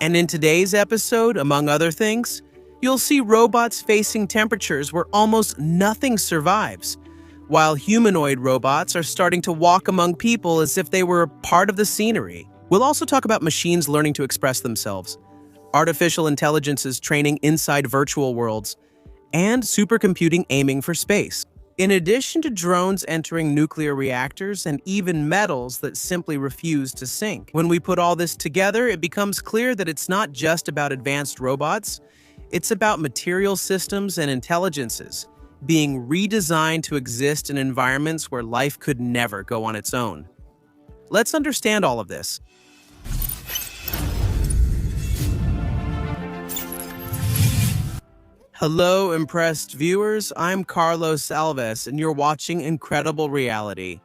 And in today's episode, among other things, you'll see robots facing temperatures where almost nothing survives, while humanoid robots are starting to walk among people as if they were part of the scenery. We'll also talk about machines learning to express themselves, artificial intelligence's training inside virtual worlds, and supercomputing aiming for space. In addition to drones entering nuclear reactors and even metals that simply refuse to sink. When we put all this together, it becomes clear that it's not just about advanced robots, it's about material systems and intelligences being redesigned to exist in environments where life could never go on its own. Let's understand all of this. Hello, impressed viewers. I'm Carlos Alves, and you're watching Incredible Reality.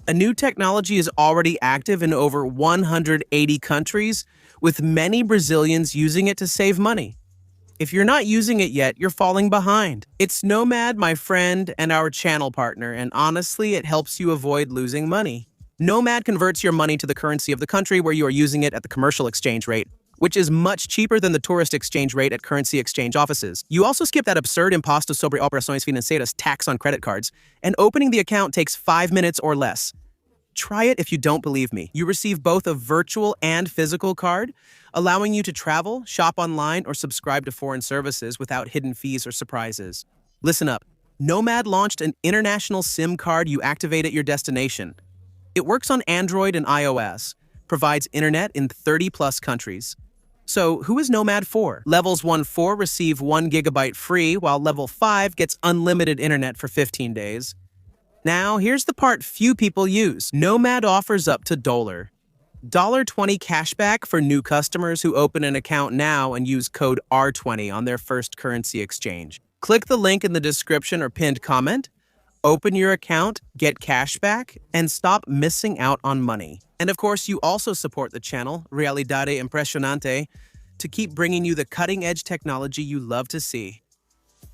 A new technology is already active in over 180 countries, with many Brazilians using it to save money. If you're not using it yet, you're falling behind. It's Nomad, my friend, and our channel partner, and honestly, it helps you avoid losing money. Nomad converts your money to the currency of the country where you are using it at the commercial exchange rate, which is much cheaper than the tourist exchange rate at currency exchange offices. You also skip that absurd imposto sobre operações financeiras tax on credit cards, and opening the account takes 5 minutes or less. Try it if you don't believe me. You receive both a virtual and physical card, allowing you to travel, shop online, or subscribe to foreign services without hidden fees or surprises. Listen up. Nomad launched an international SIM card you activate at your destination. It works on Android and iOS, provides internet in 30-plus countries. So, who is Nomad for? Levels 1-4 receive 1 gigabyte free, while Level 5 gets unlimited internet for 15 days. Now, here's the part few people use. Nomad offers up to $20 cashback for new customers who open an account now and use code R20 on their first currency exchange. Click the link in the description or pinned comment, open your account, get cashback, and stop missing out on money. And of course, you also support the channel, Realidade Impressionante, to keep bringing you the cutting-edge technology you love to see.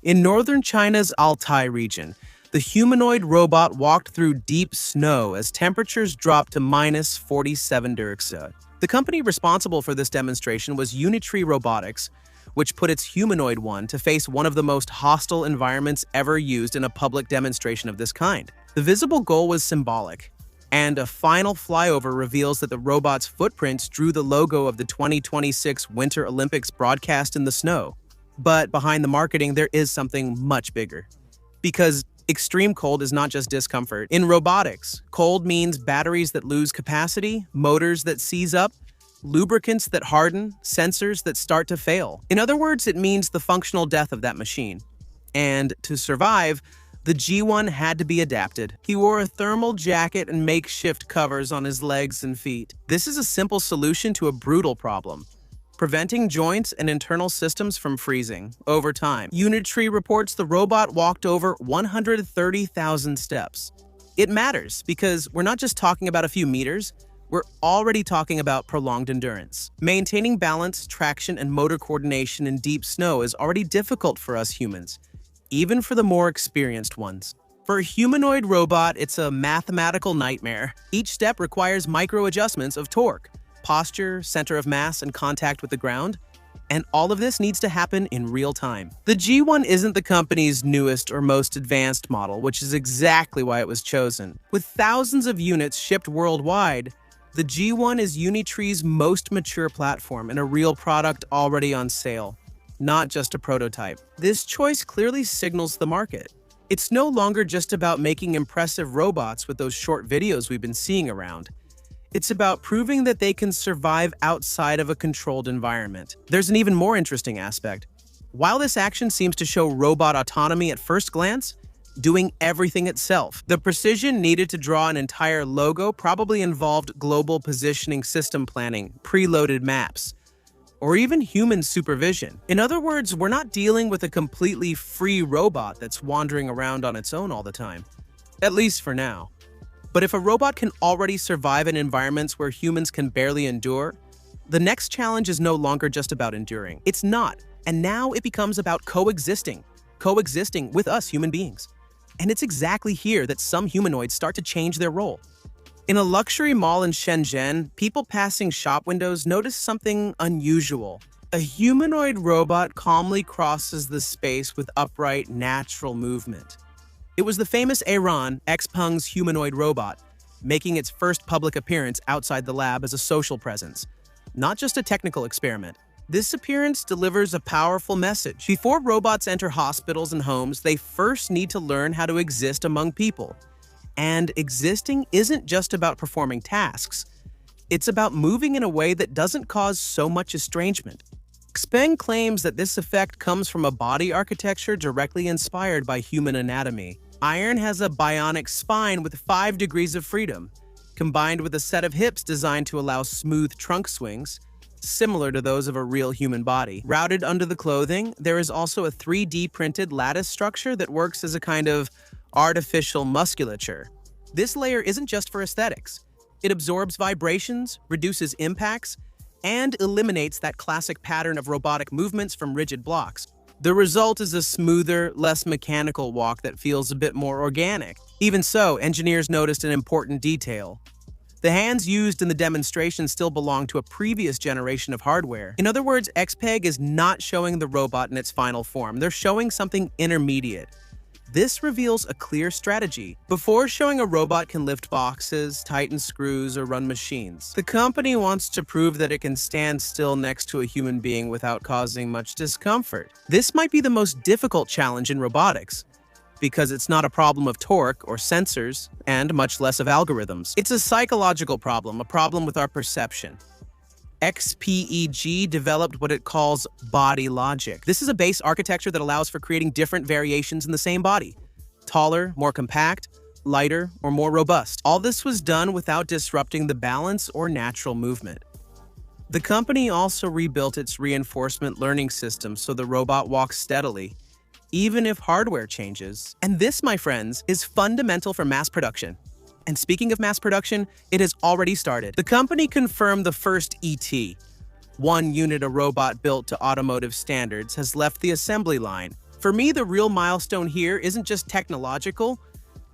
In northern China's Altai region, the humanoid robot walked through deep snow as temperatures dropped to minus 47 degrees Celsius. The company responsible for this demonstration was Robotics, which put its Humanoid one to face one of the most hostile environments ever used in a public demonstration of this kind. The visible goal was symbolic, and a final flyover reveals that the robot's footprints drew the logo of the 2026 Winter Olympics broadcast in the snow. But behind the marketing, there is something much bigger. Because extreme cold is not just discomfort. In robotics, cold means batteries that lose capacity, motors that seize up, lubricants that harden, sensors that start to fail. In other words, it means the functional death of that machine. And to survive, the G1 had to be adapted. He wore a thermal jacket and makeshift covers on his legs and feet. This is a simple solution to a brutal problem, preventing joints and internal systems from freezing over time. Unitree reports the robot walked over 130,000 steps. It matters because we're not just talking about a few meters, we're already talking about prolonged endurance. Maintaining balance, traction, and motor coordination in deep snow is already difficult for us humans, even for the more experienced ones. For a humanoid robot, it's a mathematical nightmare. Each step requires micro-adjustments of torque, posture, center of mass, and contact with the ground, and all of this needs to happen in real time. The G1 isn't the company's newest or most advanced model, which is exactly why it was chosen. With thousands of units shipped worldwide, the G1 is Unitree's most mature platform and a real product already on sale, not just a prototype. This choice clearly signals the market. It's no longer just about making impressive robots with those short videos we've been seeing around. It's about proving that they can survive outside of a controlled environment. There's an even more interesting aspect. While this action seems to show robot autonomy at first glance, doing everything itself, the precision needed to draw an entire logo probably involved global positioning system planning, preloaded maps, or even human supervision. In other words, we're not dealing with a completely free robot that's wandering around on its own all the time, at least for now. But if a robot can already survive in environments where humans can barely endure, the next challenge is no longer just about enduring. It's not, and now it becomes about coexisting with us human beings. And it's exactly here that some humanoids start to change their role. In a luxury mall in Shenzhen, people passing shop windows notice something unusual. A humanoid robot calmly crosses the space with upright, natural movement. It was the famous Elon, Xpeng's humanoid robot, making its first public appearance outside the lab as a social presence, not just a technical experiment. This appearance delivers a powerful message. Before robots enter hospitals and homes, they first need to learn how to exist among people. And existing isn't just about performing tasks. It's about moving in a way that doesn't cause so much estrangement. Xpeng claims that this effect comes from a body architecture directly inspired by human anatomy. Iron has a bionic spine with 5 degrees of freedom, combined with a set of hips designed to allow smooth trunk swings, similar to those of a real human body. Routed under the clothing, there is also a 3D printed lattice structure that works as a kind of artificial musculature. This layer isn't just for aesthetics. It absorbs vibrations, reduces impacts, and eliminates that classic pattern of robotic movements from rigid blocks. The result is a smoother, less mechanical walk that feels a bit more organic. Even so, engineers noticed an important detail. The hands used in the demonstration still belong to a previous generation of hardware. In other words, Xpeng is not showing the robot in its final form. They're showing something intermediate. This reveals a clear strategy. Before showing a robot can lift boxes, tighten screws, or run machines, the company wants to prove that it can stand still next to a human being without causing much discomfort. This might be the most difficult challenge in robotics, because it's not a problem of torque or sensors, and much less of algorithms. It's a psychological problem, a problem with our perception. XPEG developed what it calls body logic. This is a base architecture that allows for creating different variations in the same body. Taller, more compact, lighter, or more robust. All this was done without disrupting the balance or natural movement. The company also rebuilt its reinforcement learning system so the robot walks steadily, even if hardware changes. And this, my friends, is fundamental for mass production. And speaking of mass production, it has already started. The company confirmed the first ET, 1 unit of robot built to automotive standards, has left the assembly line. For me, the real milestone here isn't just technological,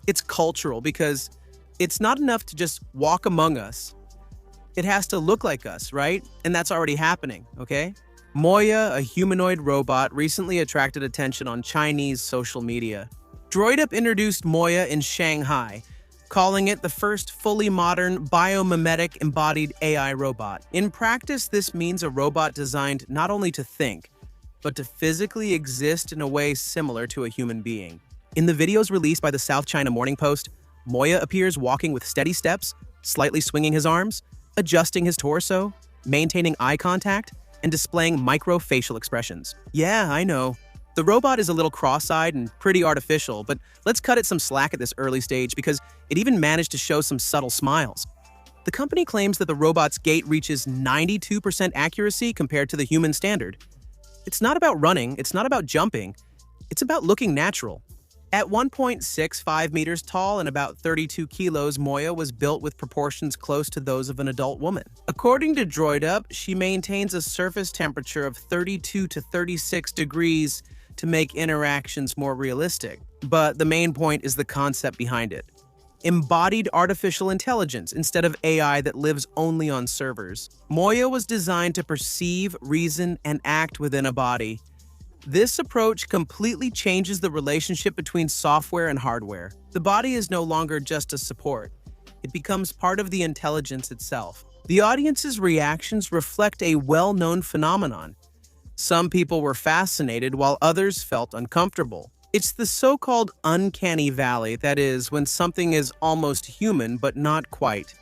it's cultural, because it's not enough to just walk among us. It has to look like us, right? And that's already happening, okay? Moya, a humanoid robot, recently attracted attention on Chinese social media. DroidUp introduced Moya in Shanghai, calling it the first fully modern biomimetic embodied AI robot. In practice, this means a robot designed not only to think, but to physically exist in a way similar to a human being. In the videos released by the South China Morning Post, Moya appears walking with steady steps, slightly swinging his arms, adjusting his torso, maintaining eye contact, and displaying micro-facial expressions. Yeah, I know. The robot is a little cross-eyed and pretty artificial, but let's cut it some slack at this early stage because it even managed to show some subtle smiles. The company claims that the robot's gait reaches 92% accuracy compared to the human standard. It's not about running, it's not about jumping, it's about looking natural. At 1.65 meters tall and about 32 kilos, Moya was built with proportions close to those of an adult woman. According to DroidUp, she maintains a surface temperature of 32 to 36 degrees to make interactions more realistic. But the main point is the concept behind it. Embodied artificial intelligence instead of AI that lives only on servers. Moya was designed to perceive, reason, and act within a body. This approach completely changes the relationship between software and hardware. The body is no longer just a support. It becomes part of the intelligence itself. The audience's reactions reflect a well-known phenomenon. Some people were fascinated while others felt uncomfortable. It's the so-called uncanny valley, that is, when something is almost human but not quite.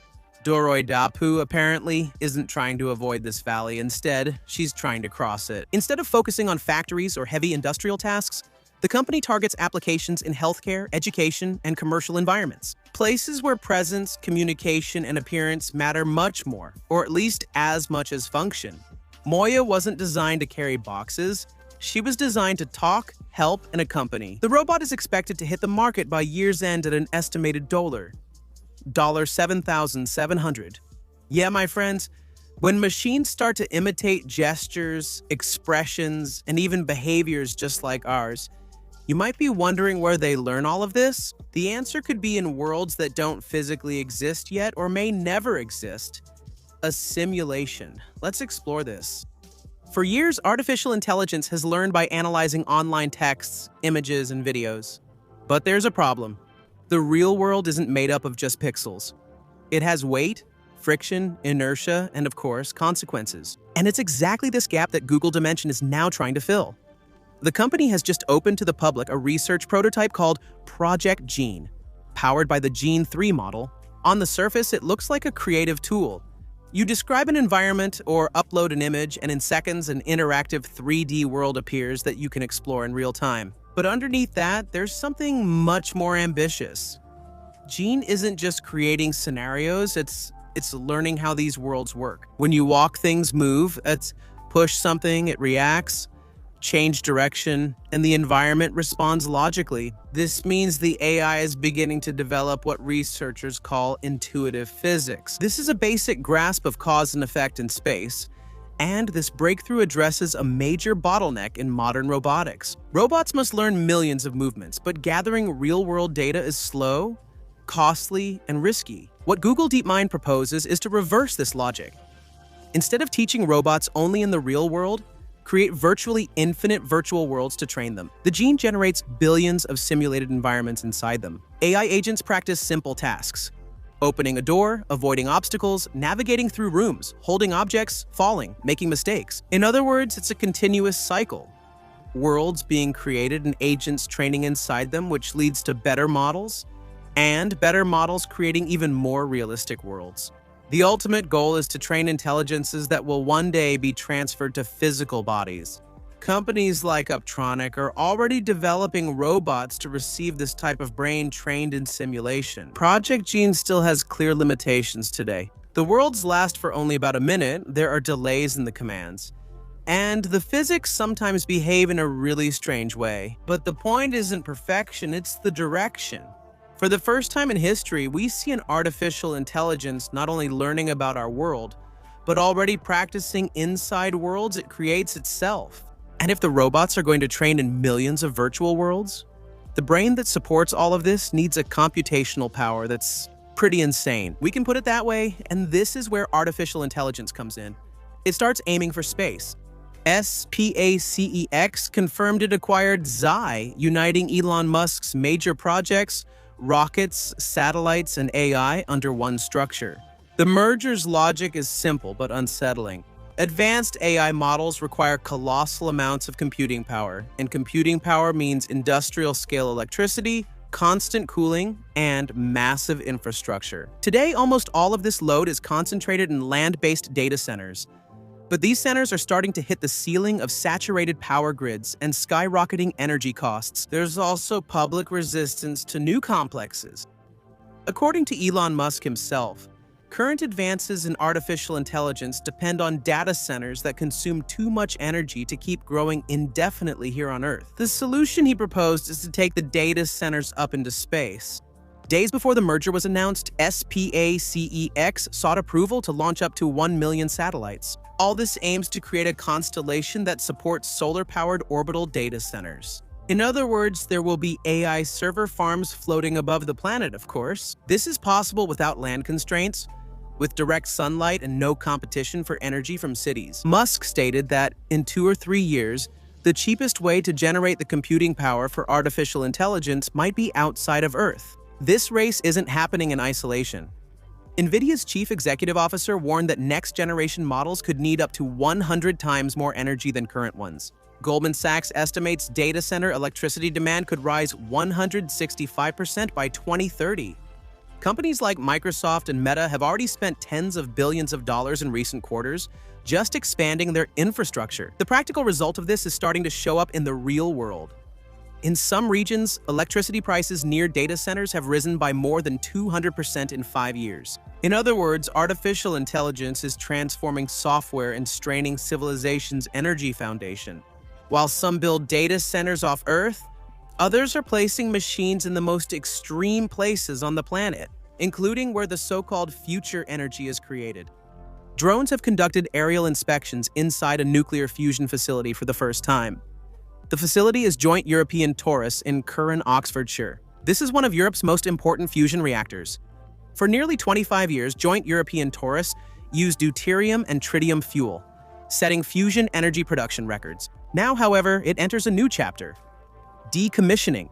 Doroi Dapu apparently isn't trying to avoid this valley. Instead, she's trying to cross it. Instead of focusing on factories or heavy industrial tasks, the company targets applications in healthcare, education, and commercial environments. Places where presence, communication, and appearance matter much more, or at least as much as function. Moya wasn't designed to carry boxes. She was designed to talk, help, and accompany. The robot is expected to hit the market by year's end at an estimated $7,700. Yeah, my friends, when machines start to imitate gestures, expressions, and even behaviors just like ours, You might be wondering where they learn all of this. The answer could be in worlds that don't physically exist yet or may never exist. A simulation. Let's explore this. For years, artificial intelligence has learned by analyzing online texts, images, and videos. But there's a problem. The real world isn't made up of just pixels. It has weight, friction, inertia, and of course, consequences. And it's exactly this gap that Google Dimension is now trying to fill. The company has just opened to the public a research prototype called Project Gene, powered by the Gene 3 model. On the surface, it looks like a creative tool. You describe an environment or upload an image, and in seconds, an interactive 3D world appears that you can explore in real time. But underneath that, there's something much more ambitious. Gene isn't just creating scenarios, it's learning how these worlds work. When you walk, things move. It's push something, it reacts, change direction, and the environment responds logically. This means the AI is beginning to develop what researchers call intuitive physics. This is a basic grasp of cause and effect in space, and this breakthrough addresses a major bottleneck in modern robotics. Robots must learn millions of movements, but gathering real-world data is slow, costly, and risky. What Google DeepMind proposes is to reverse this logic. Instead of teaching robots only in the real world, create virtually infinite virtual worlds to train them. The Gene generates billions of simulated environments inside them. AI agents practice simple tasks: opening a door, avoiding obstacles, navigating through rooms, holding objects, falling, making mistakes. In other words, it's a continuous cycle. Worlds being created and agents training inside them, which leads to better models, and better models creating even more realistic worlds. The ultimate goal is to train intelligences that will one day be transferred to physical bodies. Companies like Uptronic are already developing robots to receive this type of brain trained in simulation. Project Gene still has clear limitations today. The worlds last for only about a minute, there are delays in the commands, and the physics sometimes behave in a really strange way. But the point isn't perfection, it's the direction. For the first time in history, we see an artificial intelligence not only learning about our world, but already practicing inside worlds it creates itself. And if the robots are going to train in millions of virtual worlds, the brain that supports all of this needs a computational power that's pretty insane. We can put it that way, and this is where artificial intelligence comes in. It starts aiming for space. SPACEX confirmed it acquired Xi, uniting Elon Musk's major projects, rockets, satellites, and AI under one structure. The merger's logic is simple but unsettling. Advanced AI models require colossal amounts of computing power, and computing power means industrial-scale electricity, constant cooling, and massive infrastructure. Today, almost all of this load is concentrated in land-based data centers. But these centers are starting to hit the ceiling of saturated power grids and skyrocketing energy costs. There's also public resistance to new complexes. According to Elon Musk himself, current advances in artificial intelligence depend on data centers that consume too much energy to keep growing indefinitely here on Earth. The solution he proposed is to take the data centers up into space. Days before the merger was announced, SPACEX sought approval to launch up to 1 million satellites. All this aims to create a constellation that supports solar-powered orbital data centers. In other words, there will be AI server farms floating above the planet, of course. This is possible without land constraints, with direct sunlight and no competition for energy from cities. Musk stated that in 2 or 3 years, the cheapest way to generate the computing power for artificial intelligence might be outside of Earth. This race isn't happening in isolation. NVIDIA's chief executive officer warned that next-generation models could need up to 100 times more energy than current ones. Goldman Sachs estimates data center electricity demand could rise 165% by 2030. Companies like Microsoft and Meta have already spent tens of billions of dollars in recent quarters just expanding their infrastructure. The practical result of this is starting to show up in the real world. In some regions, electricity prices near data centers have risen by more than 200% in 5 years. In other words, artificial intelligence is transforming software and straining civilization's energy foundation. While some build data centers off Earth, others are placing machines in the most extreme places on the planet, including where the so-called future energy is created. Drones have conducted aerial inspections inside a nuclear fusion facility for the first time. The facility is Joint European Torus in Curran, Oxfordshire. This is one of Europe's most important fusion reactors. For nearly 25 years, Joint European Torus used deuterium and tritium fuel, setting fusion energy production records. Now, however, it enters a new chapter: decommissioning.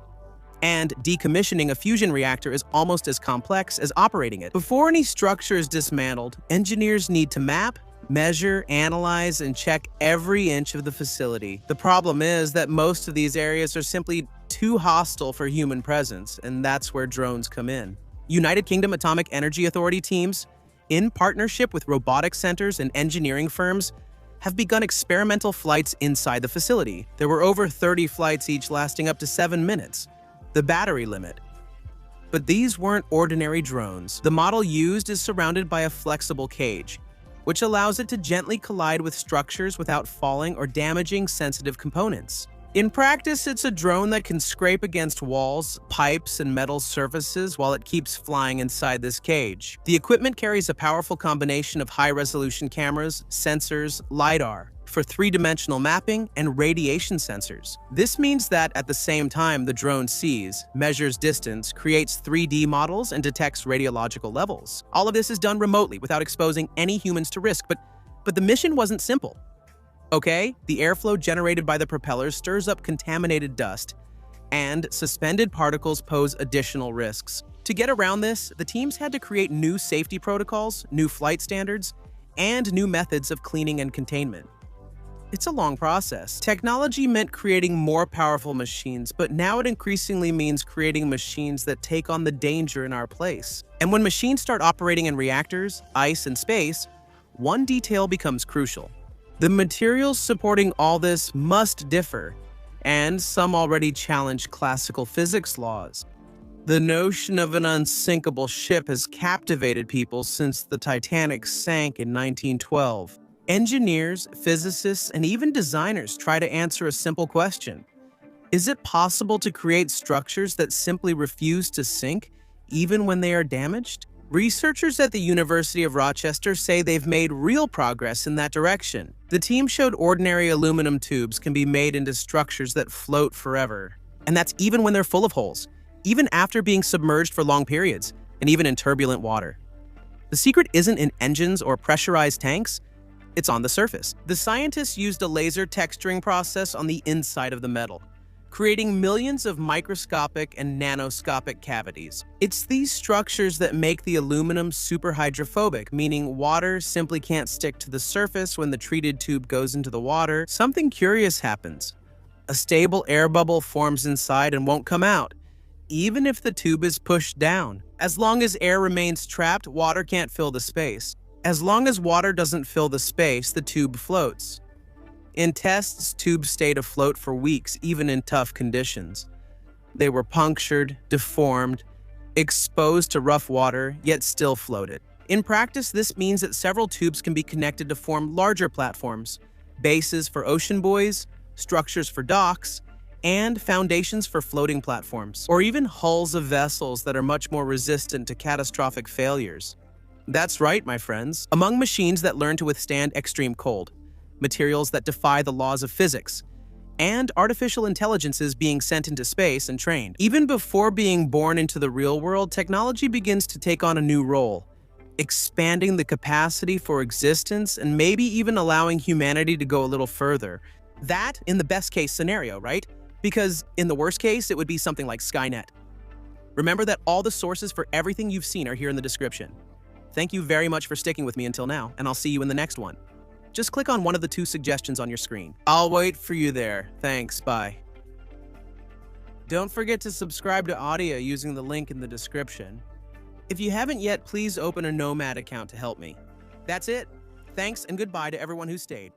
And decommissioning a fusion reactor is almost as complex as operating it. Before any structure is dismantled, engineers need to map, measure, analyze, and check every inch of the facility. The problem is that most of these areas are simply too hostile for human presence, and that's where drones come in. United Kingdom Atomic Energy Authority teams, in partnership with robotics centers and engineering firms, have begun experimental flights inside the facility. There were over 30 flights, each lasting up to 7 minutes, the battery limit. But these weren't ordinary drones. The model used is surrounded by a flexible cage, which allows it to gently collide with structures without falling or damaging sensitive components. In practice, it's a drone that can scrape against walls, pipes, and metal surfaces while it keeps flying inside this cage. The equipment carries a powerful combination of high-resolution cameras, sensors, LiDAR, for three-dimensional mapping, and radiation sensors. This means that at the same time the drone sees, measures distance, creates 3D models, and detects radiological levels. All of this is done remotely without exposing any humans to risk, but the mission wasn't simple. Okay, the airflow generated by the propellers stirs up contaminated dust, and suspended particles pose additional risks. To get around this, the teams had to create new safety protocols, new flight standards, and new methods of cleaning and containment. It's a long process. Technology meant creating more powerful machines, but now it increasingly means creating machines that take on the danger in our place. And when machines start operating in reactors, ice, and space, one detail becomes crucial. The materials supporting all this must differ, and some already challenge classical physics laws. The notion of an unsinkable ship has captivated people since the Titanic sank in 1912. Engineers, physicists, and even designers try to answer a simple question: is it possible to create structures that simply refuse to sink, even when they are damaged? Researchers at the University of Rochester say they've made real progress in that direction. The team showed ordinary aluminum tubes can be made into structures that float forever. And that's even when they're full of holes, even after being submerged for long periods, and even in turbulent water. The secret isn't in engines or pressurized tanks, it's on the surface. The scientists used a laser texturing process on the inside of the metal, creating millions of microscopic and nanoscopic cavities. It's these structures that make the aluminum super hydrophobic, meaning water simply can't stick to the surface when the treated tube goes into the water. Something curious happens. A stable air bubble forms inside and won't come out, even if the tube is pushed down. As long as air remains trapped, water can't fill the space. As long as water doesn't fill the space, the tube floats. In tests, tubes stayed afloat for weeks, even in tough conditions. They were punctured, deformed, exposed to rough water, yet still floated. In practice, this means that several tubes can be connected to form larger platforms, bases for ocean buoys, structures for docks, and foundations for floating platforms, or even hulls of vessels that are much more resistant to catastrophic failures. That's right, my friends. Among machines that learn to withstand extreme cold, materials that defy the laws of physics, and artificial intelligences being sent into space and trained. Even before being born into the real world, technology begins to take on a new role, expanding the capacity for existence and maybe even allowing humanity to go a little further. That in the best case scenario, right? Because in the worst case, it would be something like Skynet. Remember that all the sources for everything you've seen are here in the description. Thank you very much for sticking with me until now, and I'll see you in the next one. Just click on one of the 2 suggestions on your screen. I'll wait for you there. Thanks, bye. Don't forget to subscribe to Audio using the link in the description. If you haven't yet, please open a Nomad account to help me. That's it. Thanks and goodbye to everyone who stayed.